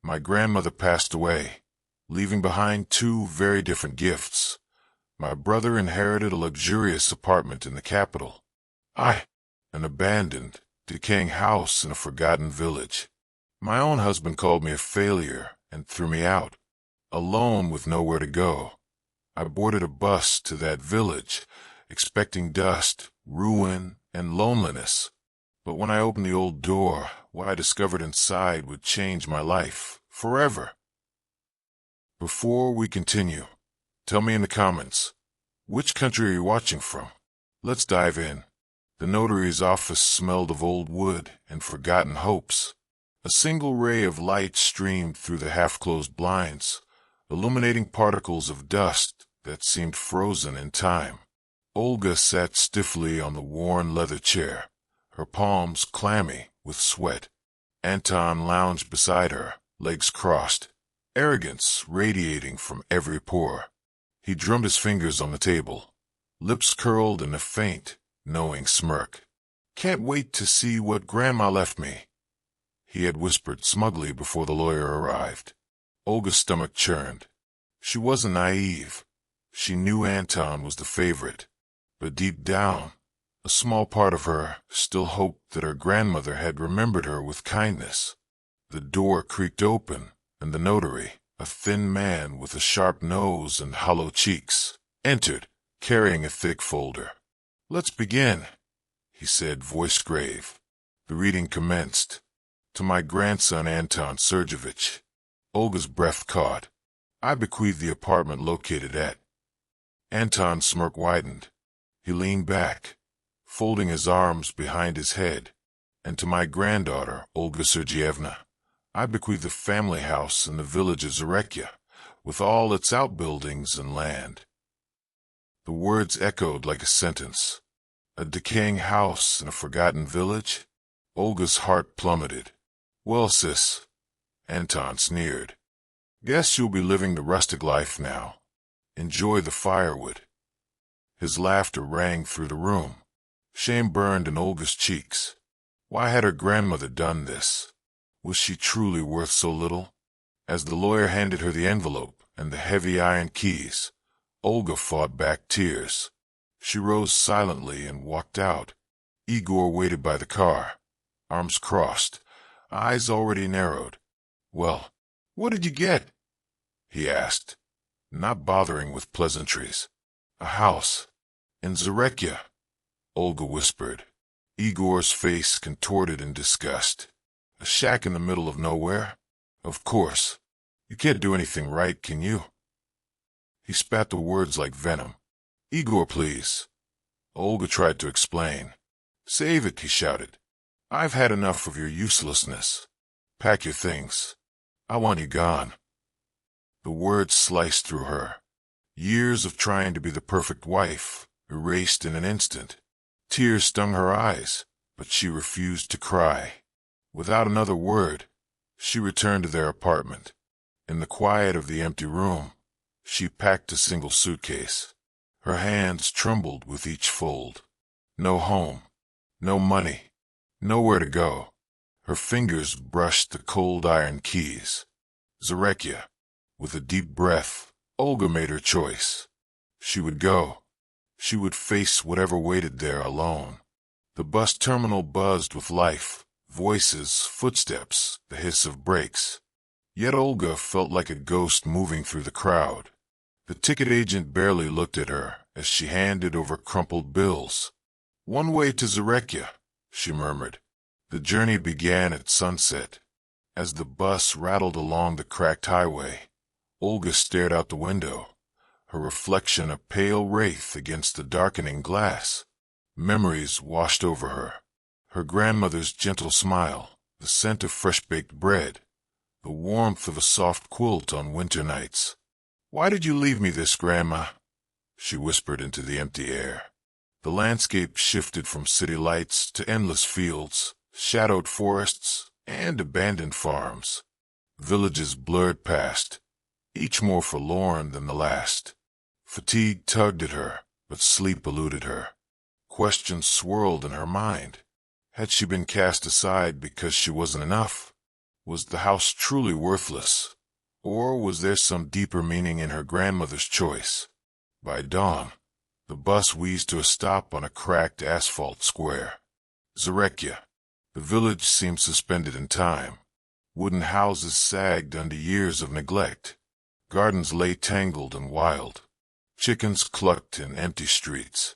My grandmother passed away, leaving behind two very different gifts. My brother inherited a luxurious apartment in the capital. I, an abandoned, decaying house in a forgotten village. My own husband called me a failure and threw me out, alone with nowhere to go. I boarded a bus to that village, expecting dust, ruin, and loneliness. But when I opened the old door, what I discovered inside would change my life forever. Before we continue, tell me in the comments, which country are you watching from? Let's dive in. The notary's office smelled of old wood and forgotten hopes. A single ray of light streamed through the half-closed blinds, illuminating particles of dust that seemed frozen in time. Olga sat stiffly on the worn leather chair, her palms clammy with sweat. Anton lounged beside her, legs crossed, arrogance radiating from every pore. He drummed his fingers on the table, lips curled in a faint, knowing smirk. "Can't wait to see what Grandma left me," he had whispered smugly before the lawyer arrived. Olga's stomach churned. She wasn't naive. She knew Anton was the favorite, but deep down, a small part of her still hoped that her grandmother had remembered her with kindness. The door creaked open, and the notary, a thin man with a sharp nose and hollow cheeks, entered, carrying a thick folder. "Let's begin," he said, voice grave. The reading commenced. "To my grandson Anton Sergeyevich." Olga's breath caught. "I bequeath the apartment located at." Anton's smirk widened. He leaned back, folding his arms behind his head. "And to my granddaughter, Olga Sergeyevna, I bequeath the family house in the village of Zarekia, with all its outbuildings and land." The words echoed like a sentence. A decaying house in a forgotten village? Olga's heart plummeted. "Well, sis," Anton sneered, "guess you'll be living the rustic life now. Enjoy the firewood." His laughter rang through the room. Shame burned in Olga's cheeks. Why had her grandmother done this? Was she truly worth so little? As the lawyer handed her the envelope and the heavy iron keys, Olga fought back tears. She rose silently and walked out. Igor waited by the car, arms crossed, eyes already narrowed. "Well, what did you get?" he asked, not bothering with pleasantries. "A house in Zarekia," Olga whispered. Igor's face contorted in disgust. "A shack in the middle of nowhere? Of course. You can't do anything right, can you?" He spat the words like venom. "Igor, please." Olga tried to explain. "Save it," he shouted. "I've had enough of your uselessness. Pack your things. I want you gone." The words sliced through her. Years of trying to be the perfect wife, erased in an instant. Tears stung her eyes, but she refused to cry. Without another word, she returned to their apartment. In the quiet of the empty room, she packed a single suitcase. Her hands trembled with each fold. No home, no money, nowhere to go. Her fingers brushed the cold iron keys. Zarekia. With a deep breath, Olga made her choice. She would go. She would face whatever waited there alone. The bus terminal buzzed with life, voices, footsteps, the hiss of brakes. Yet Olga felt like a ghost moving through the crowd. The ticket agent barely looked at her as she handed over crumpled bills. "One way to Zarekia," she murmured. The journey began at sunset. As the bus rattled along the cracked highway, Olga stared out the window, her reflection a pale wraith against the darkening glass. Memories washed over her. Her grandmother's gentle smile, the scent of fresh-baked bread, the warmth of a soft quilt on winter nights. "Why did you leave me this, Grandma?" she whispered into the empty air. The landscape shifted from city lights to endless fields, shadowed forests, and abandoned farms. Villages blurred past, each more forlorn than the last. Fatigue tugged at her, but sleep eluded her. Questions swirled in her mind. Had she been cast aside because she wasn't enough? Was the house truly worthless, or was there some deeper meaning in her grandmother's choice? By dawn, the bus wheezed to a stop on a cracked asphalt square. Zarekia. The village seemed suspended in time. Wooden houses sagged under years of neglect. Gardens lay tangled and wild. Chickens clucked in empty streets.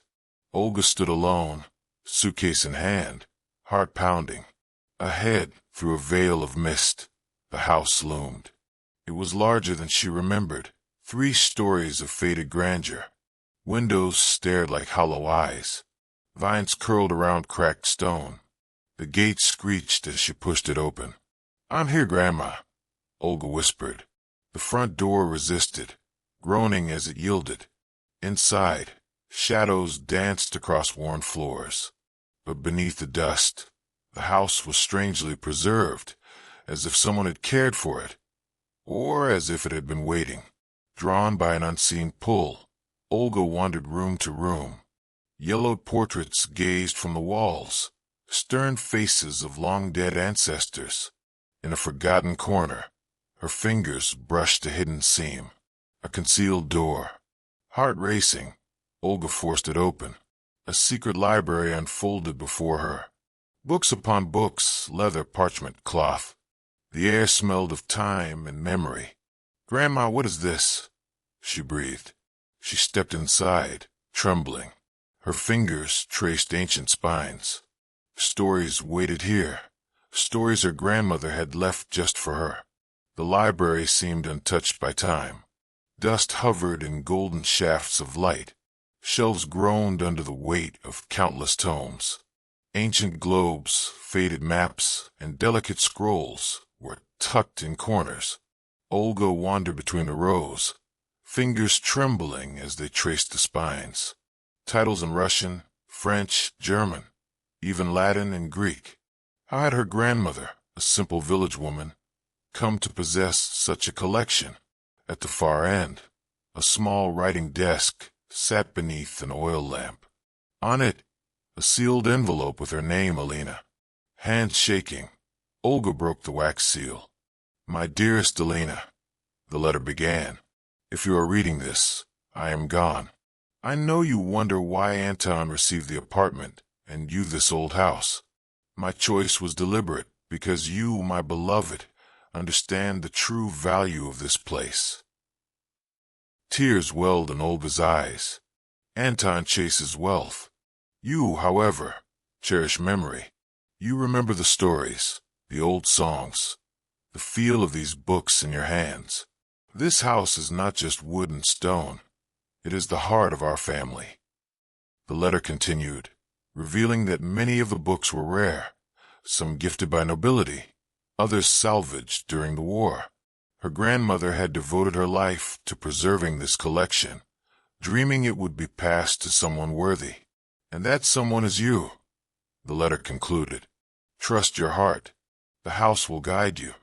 Olga stood alone, suitcase in hand, heart pounding. Ahead, through a veil of mist, the house loomed. It was larger than she remembered, 3 stories of faded grandeur. Windows stared like hollow eyes. Vines curled around cracked stone. The gate screeched as she pushed it open. "I'm here, Grandma," Olga whispered. The front door resisted, groaning as it yielded. Inside, shadows danced across worn floors. But beneath the dust, the house was strangely preserved, as if someone had cared for it, or as if it had been waiting. Drawn by an unseen pull, Olga wandered room to room. Yellowed portraits gazed from the walls, stern faces of long-dead ancestors. In a forgotten corner, her fingers brushed a hidden seam, a concealed door. Heart racing, Olga forced it open. A secret library unfolded before her. Books upon books, leather, parchment, cloth. The air smelled of time and memory. "Grandma, what is this?" she breathed. She stepped inside, trembling. Her fingers traced ancient spines. Stories waited here. Stories her grandmother had left just for her. The library seemed untouched by time. Dust hovered in golden shafts of light. Shelves groaned under the weight of countless tomes. Ancient globes, faded maps, and delicate scrolls were tucked in corners. Olga wandered between the rows, fingers trembling as they traced the spines. Titles in Russian, French, German, even Latin and Greek. How had her grandmother, a simple village woman, come to possess such a collection? At the far end, a small writing desk sat beneath an oil lamp. On it, a sealed envelope with her name, Alina. Hands shaking, Olga broke the wax seal. "My dearest Alina," the letter began. "If you are reading this, I am gone. I know you wonder why Anton received the apartment and you this old house. My choice was deliberate because you, my beloved, understand the true value of this place." Tears welled in Olga's eyes. Anton chases wealth. You, however, cherish memory. You remember the stories, the old songs, the feel of these books in your hands. This house is not just wood and stone. It is the heart of our family. The letter continued, revealing that many of the books were rare, some gifted by nobility, others salvaged during the war. Her grandmother had devoted her life to preserving this collection, dreaming it would be passed to someone worthy. And that someone is you, the letter concluded. Trust your heart. The house will guide you.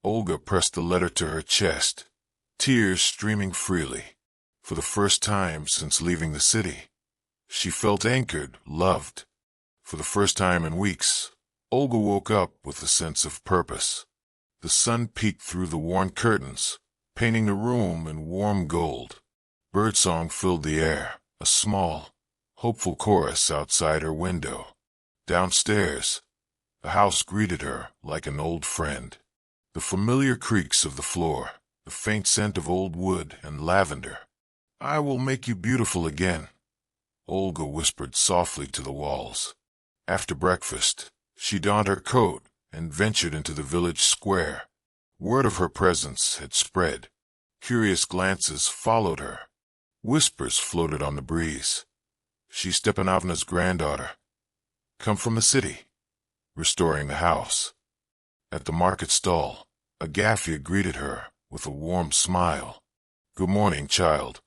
Olga pressed the letter to her chest, tears streaming freely. For the first time since leaving the city, she felt anchored, loved. For the first time in weeks, Olga woke up with a sense of purpose. The sun peeked through the worn curtains, painting the room in warm gold. Birdsong filled the air, a small, hopeful chorus outside her window. Downstairs, the house greeted her like an old friend. The familiar creaks of the floor, the faint scent of old wood and lavender. "I will make you beautiful again," Olga whispered softly to the walls. After breakfast, she donned her coat and ventured into the village square. Word of her presence had spread. Curious glances followed her. Whispers floated on the breeze. "She's Stepanovna's granddaughter. Come from the city, restoring the house." At the market stall, Agafia greeted her with a warm smile. "Good morning, child.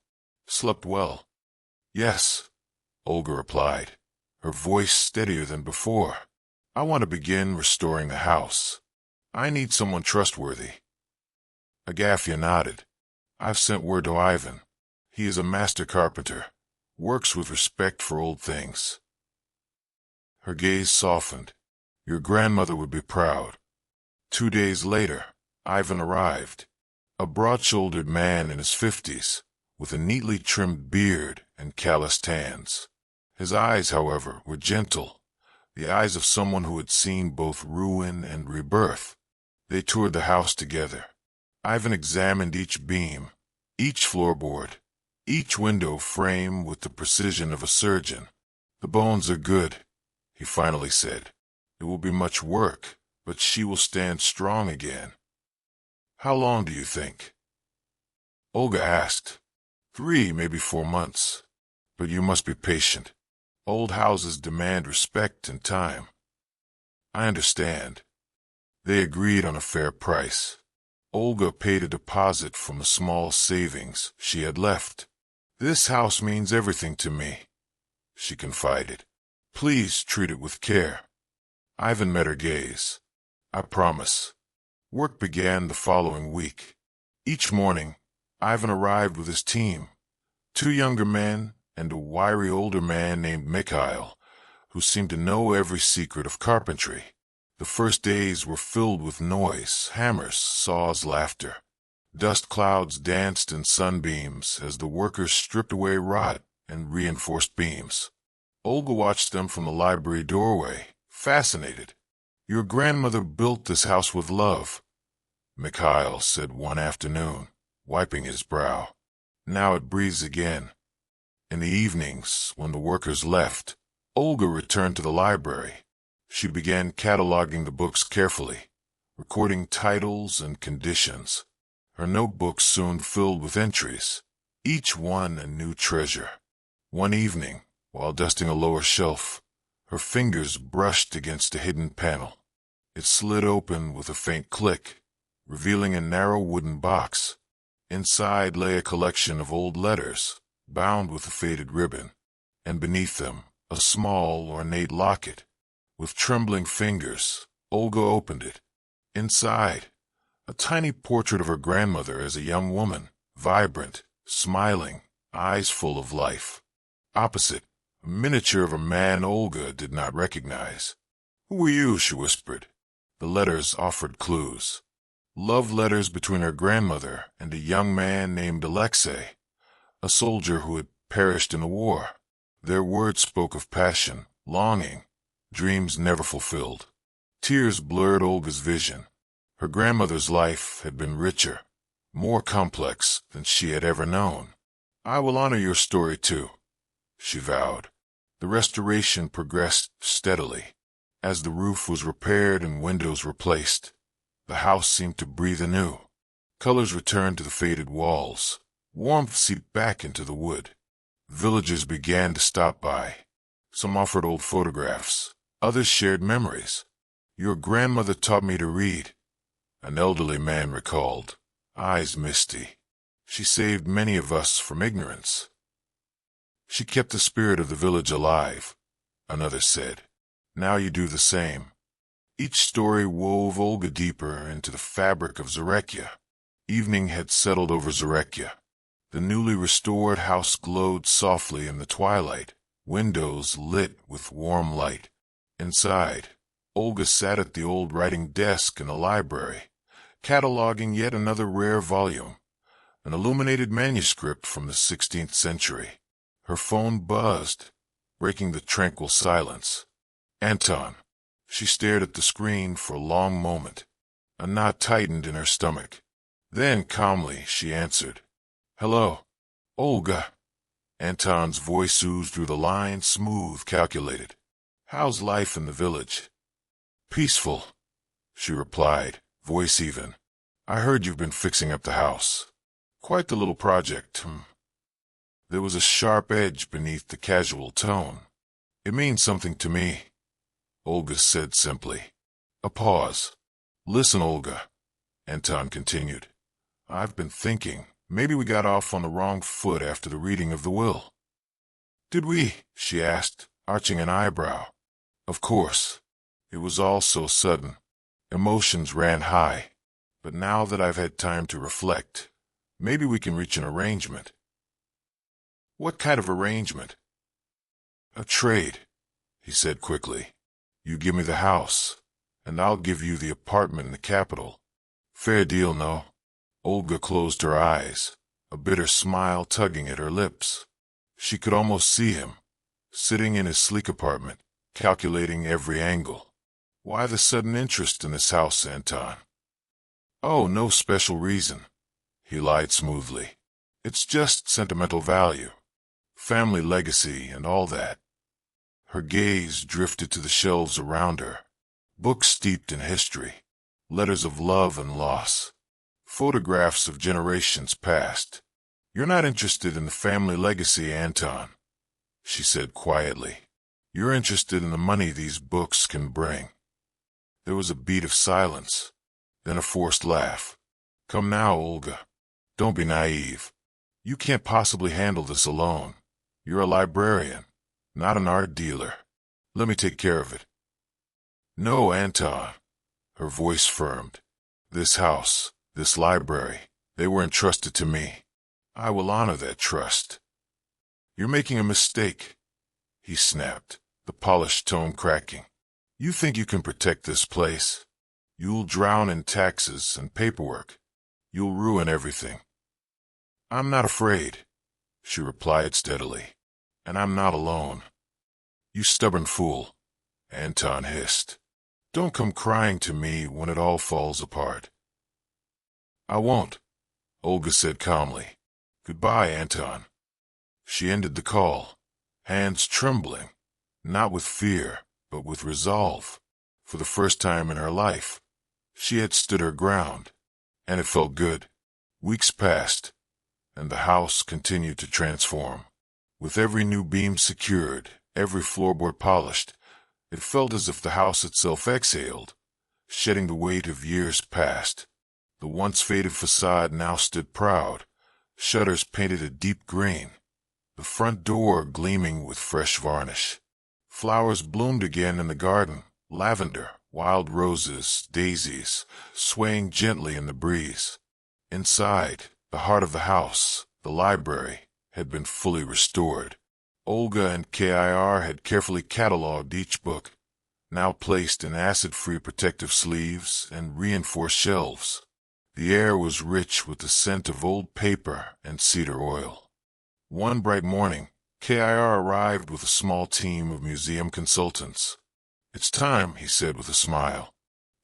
Slept well?" "Yes," Olga replied, her voice steadier than before. "I want to begin restoring the house. I need someone trustworthy." Agafia nodded. "I've sent word to Ivan. He is a master carpenter, works with respect for old things." Her gaze softened. "Your grandmother would be proud." 2 days later, Ivan arrived. A broad-shouldered man in his 50s, with a neatly trimmed beard and calloused hands. His eyes, however, were gentle, the eyes of someone who had seen both ruin and rebirth. They toured the house together. Ivan examined each beam, each floorboard, each window frame with the precision of a surgeon. "The bones are good," he finally said. "It will be much work, but she will stand strong again." "How long do you think?" Olga asked. 3, maybe 4 months. But you must be patient. Old houses demand respect and time. I understand. They agreed on a fair price. Olga paid a deposit from the small savings she had left. "This house means everything to me," she confided. "Please treat it with care." Ivan met her gaze. "I promise." Work began the following week. Each morning, Ivan arrived with his team, 2 younger men and a wiry older man named Mikhail, who seemed to know every secret of carpentry. The first days were filled with noise, hammers, saws, laughter. Dust clouds danced in sunbeams as the workers stripped away rot and reinforced beams. Olga watched them from the library doorway, fascinated. "Your grandmother built this house with love," Mikhail said one afternoon, wiping his brow. "Now it breathes again." In the evenings, when the workers left, Olga returned to the library. She began cataloging the books carefully, recording titles and conditions. Her notebooks soon filled with entries, each one a new treasure. One evening, while dusting a lower shelf, her fingers brushed against a hidden panel. It slid open with a faint click, revealing a narrow wooden box. Inside lay a collection of old letters, bound with a faded ribbon, and beneath them a small, ornate locket. With trembling fingers, Olga opened it. Inside, a tiny portrait of her grandmother as a young woman, vibrant, smiling, eyes full of life. Opposite, a miniature of a man Olga did not recognize. "Who are you?" she whispered. The letters offered clues. Love letters between her grandmother and a young man named Alexei, a soldier who had perished in the war. Their words spoke of passion, longing, dreams never fulfilled. Tears blurred Olga's vision. Her grandmother's life had been richer, more complex than she had ever known. "I will honor your story too," she vowed. The restoration progressed steadily. As the roof was repaired and windows replaced, the house seemed to breathe anew. Colors returned to the faded walls. Warmth seeped back into the wood. Villagers began to stop by. Some offered old photographs. Others shared memories. "Your grandmother taught me to read," an elderly man recalled, eyes misty. "She saved many of us from ignorance." "She kept the spirit of the village alive," another said. "Now you do the same." Each story wove Olga deeper into the fabric of Zarekia. Evening had settled over Zarekia. The newly restored house glowed softly in the twilight, windows lit with warm light. Inside, Olga sat at the old writing desk in the library, cataloging yet another rare volume, an illuminated manuscript from the 16th century. Her phone buzzed, breaking the tranquil silence. "Anton." She stared at the screen for a long moment. A knot tightened in her stomach. Then, calmly, she answered. "Hello, Olga." Anton's voice oozed through the line, smooth, calculated. "How's life in the village?" "Peaceful," she replied, voice even. "I heard you've been fixing up the house. Quite the little project." There was a sharp edge beneath the casual tone. "It means something to me," Olga said simply. A pause. "Listen, Olga," Anton continued. "I've been thinking, maybe we got off on the wrong foot after the reading of the will." "Did we?" she asked, arching an eyebrow. "Of course. It was all so sudden. Emotions ran high. But now that I've had time to reflect, maybe we can reach an arrangement." "What kind of arrangement?" "A trade," he said quickly. "You give me the house, and I'll give you the apartment in the capital. Fair deal, no? Olga closed her eyes, a bitter smile tugging at her lips. She could almost see him, sitting in his sleek apartment, calculating every angle. Why the sudden interest in this house, Anton? Oh, no special reason, he lied smoothly. It's just sentimental value, family legacy and all that. Her gaze drifted to the shelves around her, books steeped in history, letters of love and loss, photographs of generations past. You're not interested in the family legacy, Anton, she said quietly. You're interested in the money these books can bring. There was a beat of silence, then a forced laugh. Come now, Olga. Don't be naive. You can't possibly handle this alone. You're a librarian, not an art dealer. Let me take care of it. No, Anton. Her voice firmed. This house, this library, they were entrusted to me. I will honor that trust. You're making a mistake, he snapped, the polished tone cracking. You think you can protect this place? You'll drown in taxes and paperwork. You'll ruin everything. I'm not afraid, she replied steadily, and I'm not alone. You stubborn fool, Anton hissed. Don't come crying to me when it all falls apart. I won't, Olga said calmly. Goodbye, Anton. She ended the call, hands trembling, not with fear, but with resolve. For the first time in her life, she had stood her ground, and it felt good. Weeks passed, and the house continued to transform. With every new beam secured, every floorboard polished, it felt as if the house itself exhaled, shedding the weight of years past. The once faded facade now stood proud, shutters painted a deep green, the front door gleaming with fresh varnish. Flowers bloomed again in the garden, lavender, wild roses, daisies, swaying gently in the breeze. Inside, the heart of the house, the library, had been fully restored. Olga and Kir had carefully catalogued each book, now placed in acid-free protective sleeves and reinforced shelves. The air was rich with the scent of old paper and cedar oil. One bright morning, Kir arrived with a small team of museum consultants. It's time, he said with a smile.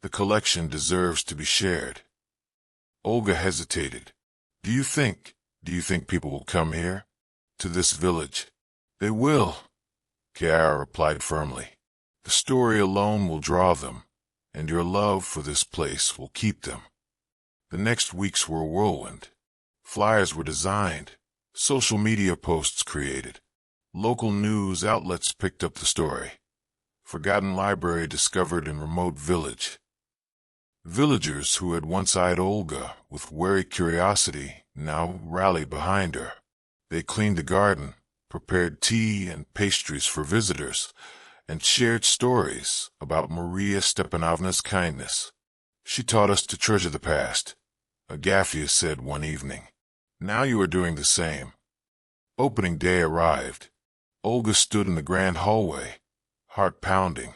The collection deserves to be shared. Olga hesitated. Do you think people will come here? To this village? They will, Kir replied firmly. The story alone will draw them, and your love for this place will keep them. The next weeks were a whirlwind. Flyers were designed, social media posts created. Local news outlets picked up the story. Forgotten library discovered in remote village. Villagers who had once eyed Olga with wary curiosity now rallied behind her. They cleaned the garden, prepared tea and pastries for visitors, and shared stories about Maria Stepanovna's kindness. She taught us to treasure the past, Agafia said one evening. Now you are doing the same. Opening day arrived. Olga stood in the grand hallway, heart pounding.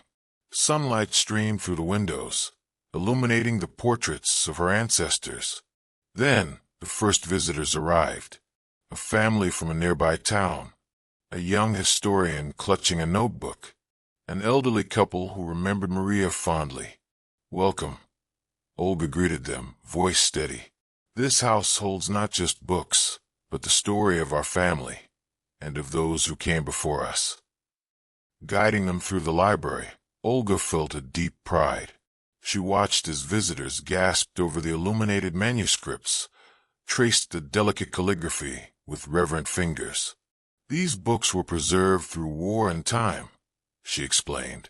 Sunlight streamed through the windows, illuminating the portraits of her ancestors. Then the first visitors arrived, a family from a nearby town, a young historian clutching a notebook, an elderly couple who remembered Maria fondly. Welcome, Olga greeted them, voice steady. This house holds not just books, but the story of our family, and of those who came before us. Guiding them through the library, Olga felt a deep pride. She watched as visitors gasped over the illuminated manuscripts, traced the delicate calligraphy with reverent fingers. These books were preserved through war and time, she explained.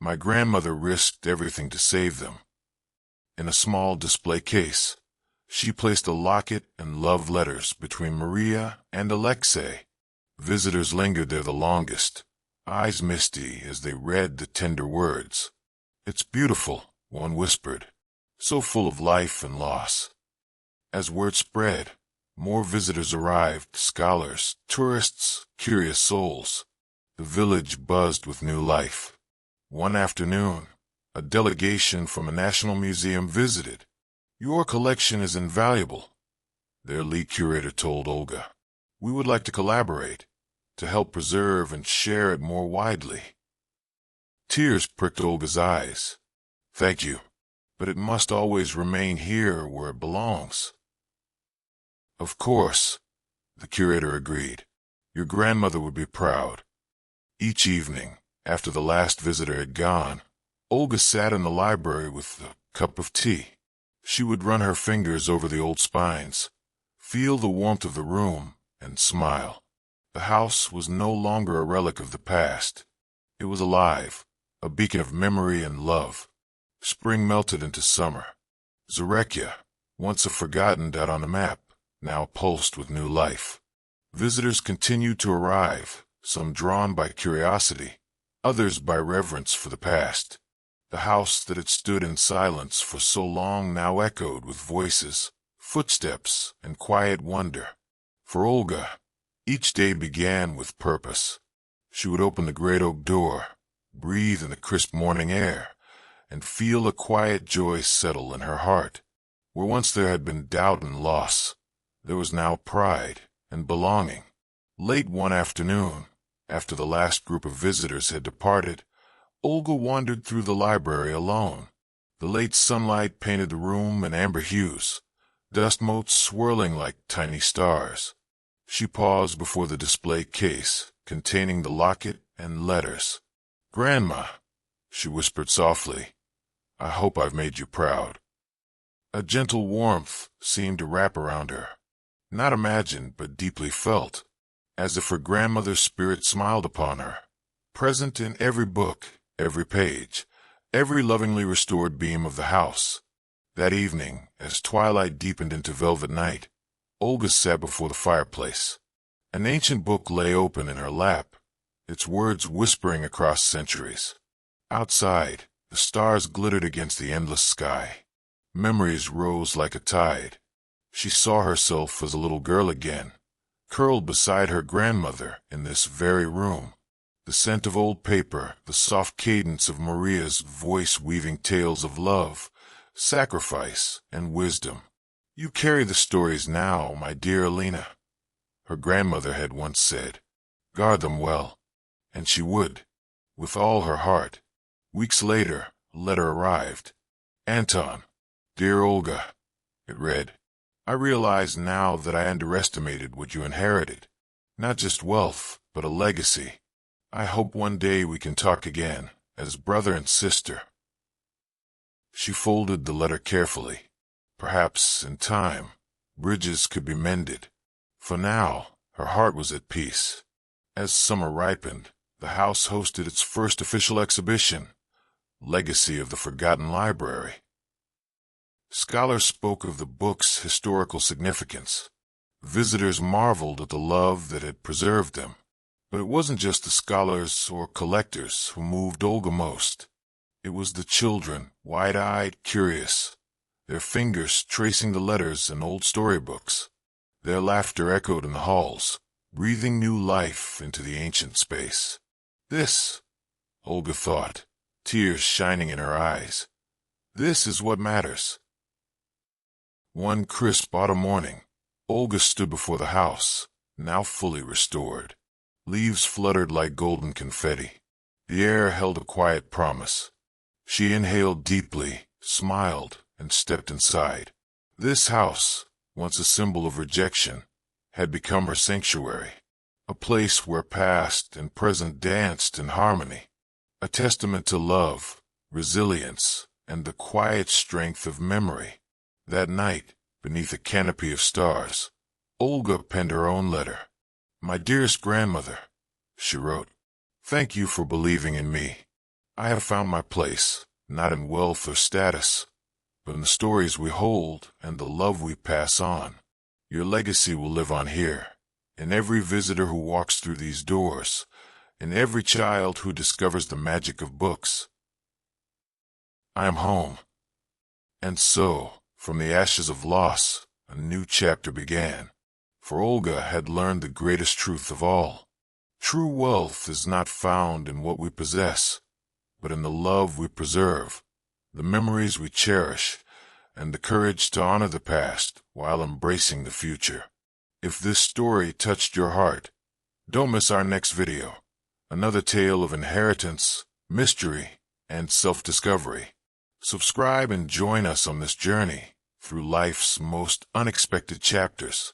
My grandmother risked everything to save them. In a small display case, she placed a locket and love letters between Maria and Alexei. Visitors lingered there the longest, eyes misty as they read the tender words. It's beautiful, one whispered, so full of life and loss. As word spread, more visitors arrived, scholars, tourists, curious souls. The village buzzed with new life. One afternoon, A delegation from a national museum visited. Your collection is invaluable, their lead curator told Olga. We would like to collaborate, to help preserve and share it more widely. Tears pricked Olga's eyes. Thank you, but it must always remain here where it belongs. Of course, the curator agreed. Your grandmother would be proud. Each evening, after the last visitor had gone, Olga sat in the library with a cup of tea. She would run her fingers over the old spines, feel the warmth of the room, and smile. The house was no longer a relic of the past. It was alive, a beacon of memory and love. Spring melted into summer. Zarekia, once a forgotten dot on the map, now pulsed with new life. Visitors continued to arrive, some drawn by curiosity, others by reverence for the past. The house that had stood in silence for so long now echoed with voices, footsteps, and quiet wonder. For Olga, each day began with purpose. She would open the great oak door, breathe in the crisp morning air, and feel a quiet joy settle in her heart. Where once there had been doubt and loss, there was now pride and belonging. Late one afternoon, after the last group of visitors had departed, Olga wandered through the library alone. The late sunlight painted the room in amber hues, dust motes swirling like tiny stars. She paused before the display case containing the locket and letters. "Grandma," she whispered softly, "I hope I've made you proud." A gentle warmth seemed to wrap around her, not imagined but deeply felt, as if her grandmother's spirit smiled upon her, present in every book, every page, every lovingly restored beam of the house. That evening, as twilight deepened into velvet night, Olga sat before the fireplace. An ancient book lay open in her lap, its words whispering across centuries. Outside, the stars glittered against the endless sky. Memories rose like a tide. She saw herself as a little girl again, curled beside her grandmother in this very room. The scent of old paper, the soft cadence of Maria's voice weaving tales of love, sacrifice, and wisdom. "You carry the stories now, my dear Alina," her grandmother had once said. "Guard them well." And she would, with all her heart. Weeks later, a letter arrived. "Anton, dear Olga," it read. "I realize now that I underestimated what you inherited. Not just wealth, but a legacy. I hope one day we can talk again, as brother and sister." She folded the letter carefully. Perhaps, in time, bridges could be mended. For now, her heart was at peace. As summer ripened, the house hosted its first official exhibition, Legacy of the Forgotten Library. Scholars spoke of the book's historical significance. Visitors marveled at the love that had preserved them. But it wasn't just the scholars or collectors who moved Olga most. It was the children, wide-eyed, curious, their fingers tracing the letters in old storybooks. Their laughter echoed in the halls, breathing new life into the ancient space. This, Olga thought, tears shining in her eyes, this is what matters. One crisp autumn morning, Olga stood before the house, now fully restored. Leaves fluttered like golden confetti. The air held a quiet promise. She inhaled deeply, smiled, and stepped inside. This house, once a symbol of rejection, had become her sanctuary, a place where past and present danced in harmony, a testament to love, resilience, and the quiet strength of memory. That night, beneath a canopy of stars, Olga penned her own letter. "My dearest grandmother," she wrote, "thank you for believing in me. I have found my place, not in wealth or status, but in the stories we hold and the love we pass on. Your legacy will live on here, in every visitor who walks through these doors, in every child who discovers the magic of books. I am home." And so, from the ashes of loss, a new chapter began. For Olga had learned the greatest truth of all. True wealth is not found in what we possess, but in the love we preserve, the memories we cherish, and the courage to honor the past while embracing the future. If this story touched your heart, don't miss our next video, another tale of inheritance, mystery, and self-discovery. Subscribe and join us on this journey through life's most unexpected chapters.